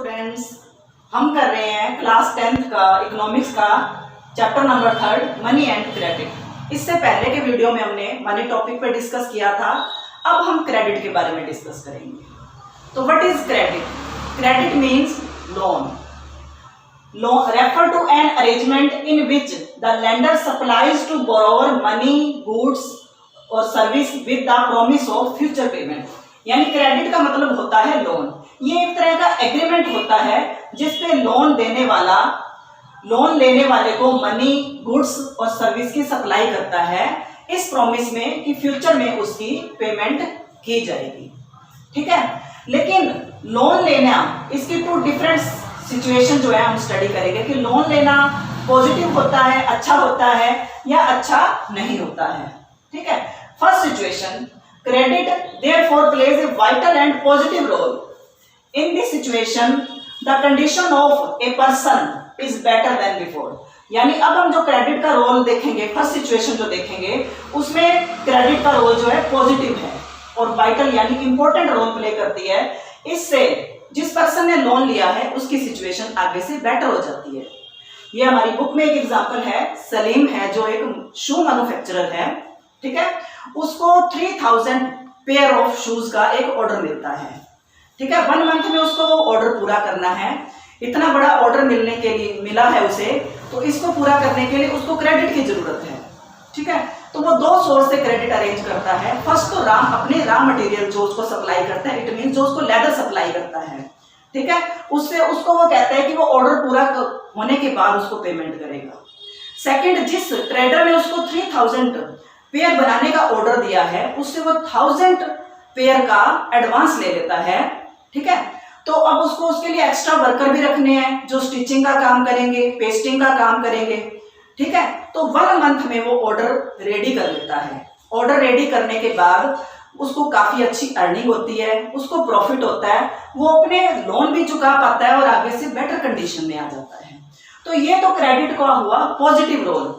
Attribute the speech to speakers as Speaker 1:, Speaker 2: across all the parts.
Speaker 1: Students, हम कर रहे हैं क्लास 10th का इकोनॉमिक्स का chapter number 3 money and credit. इससे पहले के वीडियो में हमने मनी टॉपिक पर डिस्कस किया था। अब हम क्रेडिट के बारे में डिस्कस करेंगे। तो what is credit? Credit means loan refer to an arrangement in which the lender supplies to borrower money, goods or service with the promise of future payment। यानी क्रेडिट का मतलब होता है लोन। ये एक तरह का एग्रीमेंट होता है जिसपे लोन देने वाला लोन लेने वाले को मनी, गुड्स और सर्विस की सप्लाई करता है इस प्रॉमिस में कि फ्यूचर में उसकी पेमेंट की जाएगी। ठीक है, लेकिन लोन लेना, इसकी टू डिफरेंट सिचुएशन जो है हम स्टडी करेंगे कि लोन लेना पॉजिटिव होता है, अच्छा होता है या अच्छा नहीं होता है। ठीक है, first situation, credit therefore plays a vital and positive role in this situation। the condition of a person is better than before। यानी अब हम जो क्रेडिट का रोल देखेंगे, फर्स्ट सिचुएशन जो देखेंगे उसमें क्रेडिट का रोल जो है पॉजिटिव है और वाइटल यानी इंपॉर्टेंट रोल प्ले करती है। इससे जिस पर्सन ने लोन लिया है उसकी सिचुएशन आगे से बेटर हो जाती है। ये हमारी बुक में एक एग्जांपल है, सलीम है जो एक शू मैन्युफैक्चरर है। ठीक है, उसको 3000 पेयर ऑफ शूज का एक ऑर्डर मिलता है। ठीक है, 1 मंथ में उसको वो ऑर्डर पूरा करना है। इतना बड़ा ऑर्डर मिलने के लिए मिला है उसे, तो इसको पूरा करने के लिए उसको क्रेडिट की जरूरत है। ठीक है, तो वो 2 सोर्स से क्रेडिट अरेंज करता है। फर्स्ट तो अपने रॉ मटेरियल जो उसको सप्लाई करता है, इट मीन जो उसको लेदर सप्लाई करता है। ठीक है, उससे उसको वो कहता है कि वो ऑर्डर पूरा होने के बाद उसको पेमेंट करेगा। सेकंड, जिस ट्रेडर ने उसको 3000 पेयर बनाने का ऑर्डर दिया है उससे वो 1000 पेयर का एडवांस ले लेता है। ठीक है, तो अब उसको उसके लिए एक्स्ट्रा वर्कर भी रखने हैं जो स्टिचिंग का काम करेंगे, पेस्टिंग का काम करेंगे। ठीक है, तो 1 मंथ में वो ऑर्डर रेडी कर लेता है। ऑर्डर रेडी करने के बाद उसको काफी अच्छी अर्निंग होती है, उसको प्रॉफिट होता है, वो अपने लोन भी चुका पाता है और आगे से बेटर कंडीशन में आ जाता है। तो ये तो क्रेडिट का हुआ पॉजिटिव रोल।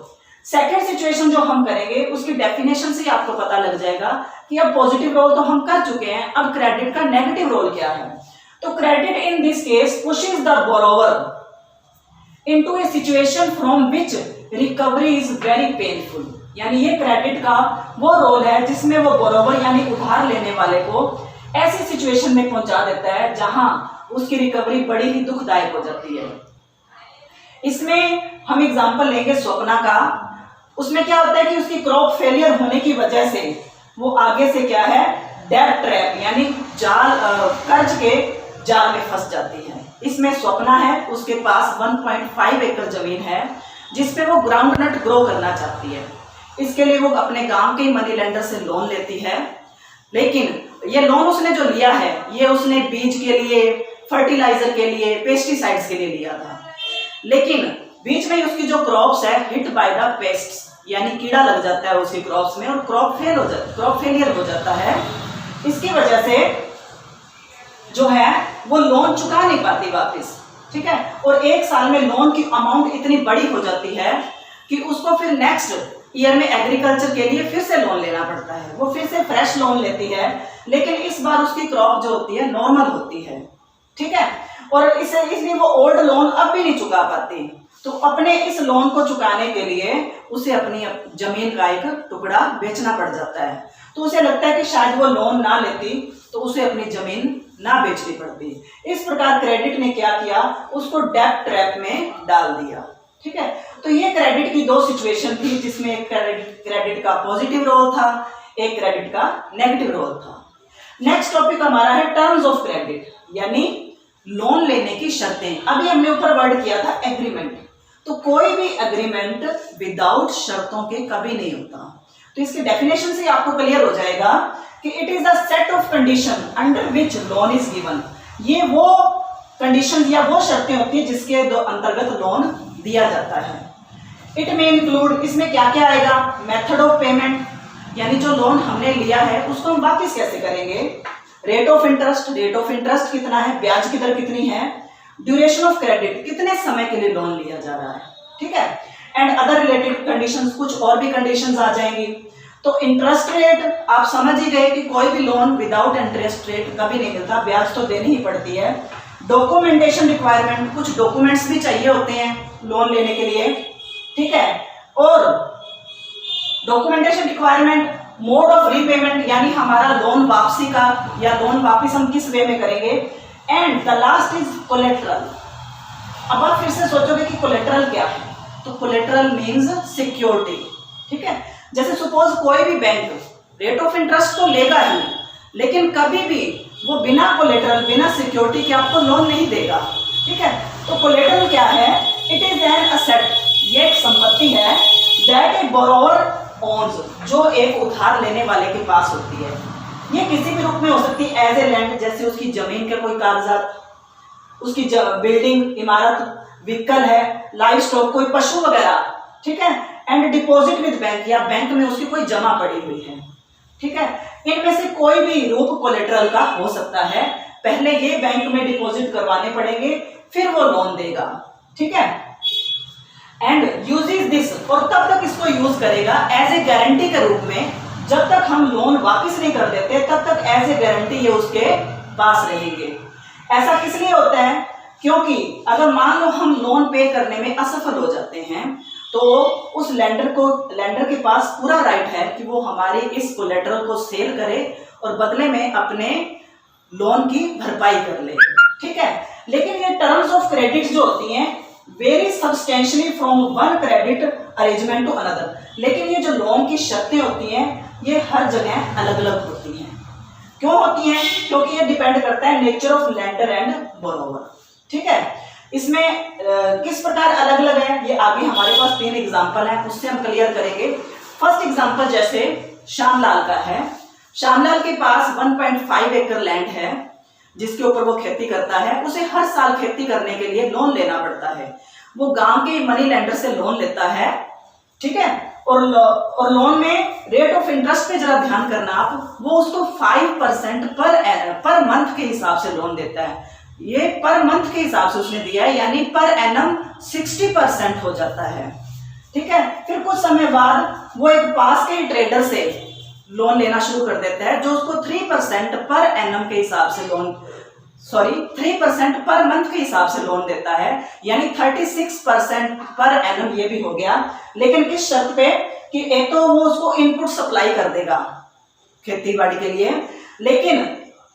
Speaker 1: सेकेंड सिचुएशन जो हम करेंगे उसकी डेफिनेशन से आपको पता लग जाएगा कि अब पॉजिटिव रोल तो हम कर चुके हैं, अब क्रेडिट का नेगेटिव रोल क्या है। तो credit in this case pushes the borrower into A situation from which recovery is very painful. यानी ये क्रेडिट का वो रोल है जिसमें वो बोरोवर यानी उधार लेने वाले को ऐसी सिचुएशन में पहुंचा देता है जहां उसकी रिकवरी बड़ी ही दुखदायक हो जाती है। इसमें हम एग्जांपल लेंगे स्वप्ना का। उसमें क्या होता है कि उसकी क्रॉप फेलियर होने की वजह से वो आगे से क्या है, डेट ट्रैप यानी जाल, कर्ज के जाल में फंस जाती है। इसमें स्वप्ना है, उसके पास 1.5 एकड़ जमीन है जिसपे वो ग्राउंड नट ग्रो करना चाहती है। इसके लिए वो अपने गांव के मनी लेंडर से लोन लेती है, लेकिन ये लोन उसने जो लिया है ये उसने बीज के लिए, फर्टिलाइजर के लिए, पेस्टिसाइड्स के लिए लिया था। लेकिन बीच में उसकी जो क्रॉप्स है हिट बाय द पेस्ट्स यानी कीड़ा लग जाता है उसकी क्रॉप्स में और क्रॉप फेलियर हो जाता है। इसकी वजह से जो है वो लोन चुका नहीं पाती वापस। ठीक है, और 1 साल में लोन की अमाउंट इतनी बड़ी हो जाती है कि उसको फिर नेक्स्ट ईयर में एग्रीकल्चर के लिए फिर से लोन लेना पड़ता है। वो फिर से फ्रेश लोन लेती है, लेकिन इस बार उसकी क्रॉप जो होती है नॉर्मल होती है। ठीक है, और इसलिए वो ओल्ड लोन अब भी नहीं चुका पाती। तो अपने इस लोन को चुकाने के लिए उसे अपनी जमीन का एक टुकड़ा बेचना पड़ जाता है। तो उसे लगता है कि शायद वो लोन ना लेती तो उसे अपनी जमीन ना बेचनी पड़ती। इस प्रकार क्रेडिट ने क्या किया, उसको डेट ट्रैप में डाल दिया। ठीक है, तो ये क्रेडिट की 2 सिचुएशन थी जिसमें एक क्रेडिट का पॉजिटिव रोल था, एक क्रेडिट का नेगेटिव रोल था। नेक्स्ट टॉपिक हमारा है टर्म्स ऑफ क्रेडिट यानी लोन लेने की शर्तें। अभी हमने ऊपर वर्ड किया था एग्रीमेंट, तो कोई भी एग्रीमेंट विदाउट शर्तों के कभी नहीं होता। तो इसके डेफिनेशन से आपको क्लियर हो जाएगा कि it is the set of condition under which loan is given. ये वो कंडीशन या वो शर्तें होती है जिसके अंतर्गत लोन दिया जाता है। इट में इंक्लूड, इसमें क्या क्या आएगा, मेथड ऑफ पेमेंट यानी जो लोन हमने लिया है उसको हम वापस कैसे करेंगे, रेट ऑफ इंटरेस्ट कितना है, ब्याज की दर कितनी है, ड्यूरेशन ऑफ क्रेडिट कितने समय के लिए लोन लिया जा रहा है। ठीक है, एंड अदर रिलेटेड कंडीशंस, कुछ और भी कंडीशंस आ जाएंगी। तो इंटरेस्ट रेट आप समझ ही गए कि कोई भी लोन विदाउट इंटरेस्ट रेट कभी नहीं मिलता, ब्याज तो देनी ही पड़ती है। डॉक्यूमेंटेशन रिक्वायरमेंट, कुछ डॉक्यूमेंट्स भी चाहिए होते हैं लोन लेने के लिए, ठीक है। और documentation requirement, mode of repayment यानी हमारा लोन वापसी का या लोन वापस हम किस वे में करेंगे, and the last is collateral. अब आप फिर से सोचोगे कि कोलेट्रल क्या है, तो कोलेट्रल मींस सिक्योरिटी, ठीक है। जैसे सपोज कोई भी बैंक रेट ऑफ इंटरेस्ट तो लेगा ही, लेकिन कभी भी वो बिना कोलेट्रल, बिना सिक्योरिटी के आपको लोन नहीं देगा, ठीक है। तो कोलेट्रल क्या है, इट इज एन असेट, ये एक संपत्ति है दैट ए बोरोवर ओन्स, जो एक उधार लेने वाले के पास होती है। ये किसी भी रूप में हो सकती है, एज ए लैंड, जैसे उसकी जमीन के कोई कागजात, उसकी बिल्डिंग, इमारत, व्हीकल है, लाइव स्टॉक, कोई पशु वगैरह, ठीक है। एंड डिपॉजिट विद बैंक, या बैंक में उसकी कोई जमा पड़ी हुई है, ठीक है। इनमें से कोई भी रूप कोलेट्रल का हो सकता है। पहले ये बैंक में डिपॉजिट करवाने पड़ेंगे, फिर वो लोन देगा, ठीक है। एंड यूजेस दिस, और तब तक इसको यूज करेगा एज ए गारंटी के रूप में, जब तक हम लोन वापस नहीं कर देते तब तक एज ए गारंटी ये उसके पास रहेंगे। ऐसा किस लिए होता है, क्योंकि अगर मान लो हम लोन पे करने में असफल हो जाते हैं, तो उस लैंडर के पास पूरा राइट है कि वो हमारे इस कोलेट्रल को सेल करे और बदले में अपने लोन की भरपाई कर ले, ठीक है। लेकिन ये टर्म्स ऑफ क्रेडिट जो होती हैं very substantially from one credit arrangement to another, लेकिन ये जो लोन की शर्तें होती हैं ये हर जगह अलग अलग होती हैं। क्यों होती हैं, क्योंकि ये डिपेंड करता है nature of lander and borrower, ठीक है। इसमें किस प्रकार अलग अलग है, ये आगे हमारे पास 3 एग्जांपल हैं, उससे हम क्लियर करेंगे। फर्स्ट एग्जांपल जैसे श्यामलाल का है। श्यामलाल के पास 1.5 एकड़ लैंड है जिसके ऊपर वो खेती करता है। उसे हर साल खेती करने के लिए लोन लेना पड़ता है। वो गांव के मनी लेंडर से लोन लेता है, ठीक है। और लोन में रेट ऑफ इंटरेस्ट पे जरा ध्यान करना आप, वो उसको 5% पर मंथ के हिसाब से लोन देता है। ये पर मंथ के हिसाब से उसने दिया है, यानी पर एनम 60% हो जाता है, ठीक है। फिर कुछ समय बाद वो एक पास के ट्रेडर से लोन लेना शुरू कर देता है, जो उसको 3% पर एनम के हिसाब से 3% पर मंथ के हिसाब से लोन देता है, यानी 36% पर एनम ये भी हो गया। लेकिन किस शर्त पे कि एक तो वो उसको इनपुट सप्लाई कर देगा खेती बाड़ी के लिए, लेकिन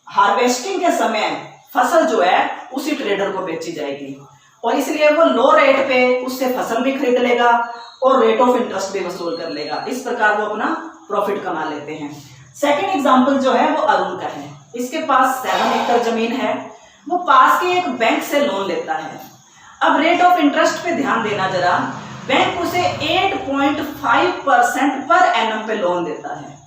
Speaker 1: हार्वेस्टिंग के समय फसल जो है उसी ट्रेडर को बेची जाएगी, और इसलिए वो लो रेट पे उससे फसल भी खरीद लेगा और रेट ऑफ इंटरेस्ट भी वसूल कर लेगा। इस प्रकार वो अपना प्रॉफिट कमा लेते हैं। सेकंड एग्जांपल जो है वो अरुण का है। इसके पास 7 एकड़ जमीन है। वो पास के एक बैंक से लोन लेता है। अब रेट ऑफ इंटरेस्ट पे ध्यान देना जरा, बैंक उसे 8.5% पर एनम पे लोन देता है।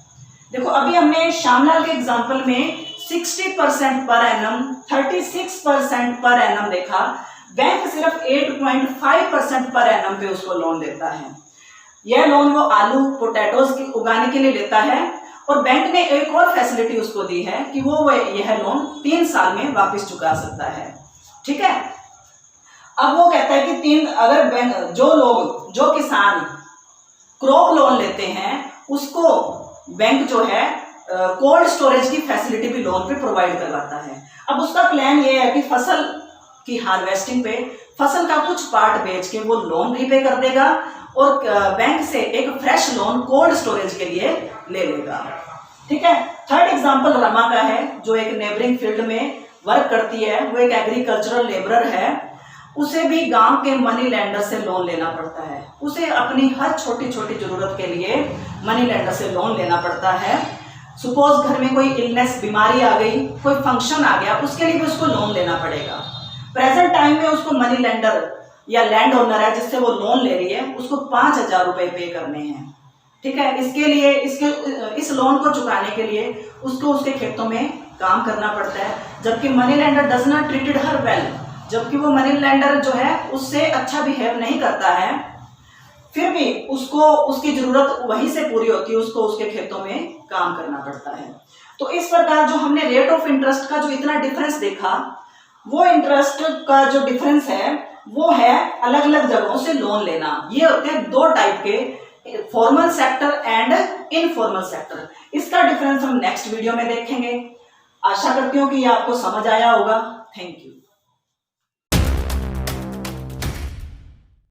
Speaker 1: देखो अभी हमने श्यामलाल के एग्जांपल में 60% पर एनम, 36% पर एनम देखा। बैंक सिर्फ 8.5% पर एनम पे उसको लोन देता है। यह लोन वो आलू पोटैटोज उगाने के लिए लेता है, और बैंक ने एक और फैसिलिटी उसको दी है कि वो यह लोन 3 साल में वापस चुका सकता है, ठीक है। अब वो कहता है कि अगर बैंक जो किसान क्रॉप लोन लेते हैं उसको बैंक जो है कोल्ड स्टोरेज की फैसिलिटी भी लोन पे प्रोवाइड करवाता है। अब उसका प्लान ये है कि फसल की हार्वेस्टिंग पे फसल का कुछ पार्ट बेच के वो लोन रीपे कर देगा और बैंक से एक फ्रेश लोन कोल्ड स्टोरेज के लिए ले लेगा, ठीक है। थर्ड एग्जांपल रमा का है, जो एक नेबरिंग फील्ड में वर्क करती है। वो एक एग्रीकल्चरल लेबरर है। उसे भी गांव के मनी लेंडर से लोन लेना पड़ता है। उसे अपनी हर छोटी छोटी जरूरत के लिए मनी लेंडर से लोन लेना पड़ता है। सपोज घर में कोई इलनेस, बीमारी आ गई, कोई फंक्शन आ गया, उसके लिए भी उसको लोन लेना पड़ेगा। प्रेजेंट टाइम में उसको मनी लेंडर या लैंड ओनर है जिससे वो लोन ले रही है, उसको 5,000 रुपए पे करने हैं, ठीक है। इसके लिए इस लोन को चुकाने के लिए उसको उसके खेतों में काम करना पड़ता है, जबकि money lender does not treated her well, जबकि वो मनी लेंडर जो है उससे अच्छा बिहेव नहीं करता है, फिर भी उसको उसकी जरूरत वहीं से पूरी होती है, उसको उसके खेतों में काम करना पड़ता है। तो इस प्रकार जो हमने रेट ऑफ इंटरेस्ट का जो इतना डिफरेंस देखा, वो इंटरेस्ट का जो डिफरेंस है वो है अलग अलग जगहों से लोन लेना। ये होते हैं 2 टाइप के, formal sector and informal sector. इसका डिफरेंस हम नेक्स्ट वीडियो में देखेंगे। आशा करती हूँ कि ये आपको समझ आया होगा। Thank you.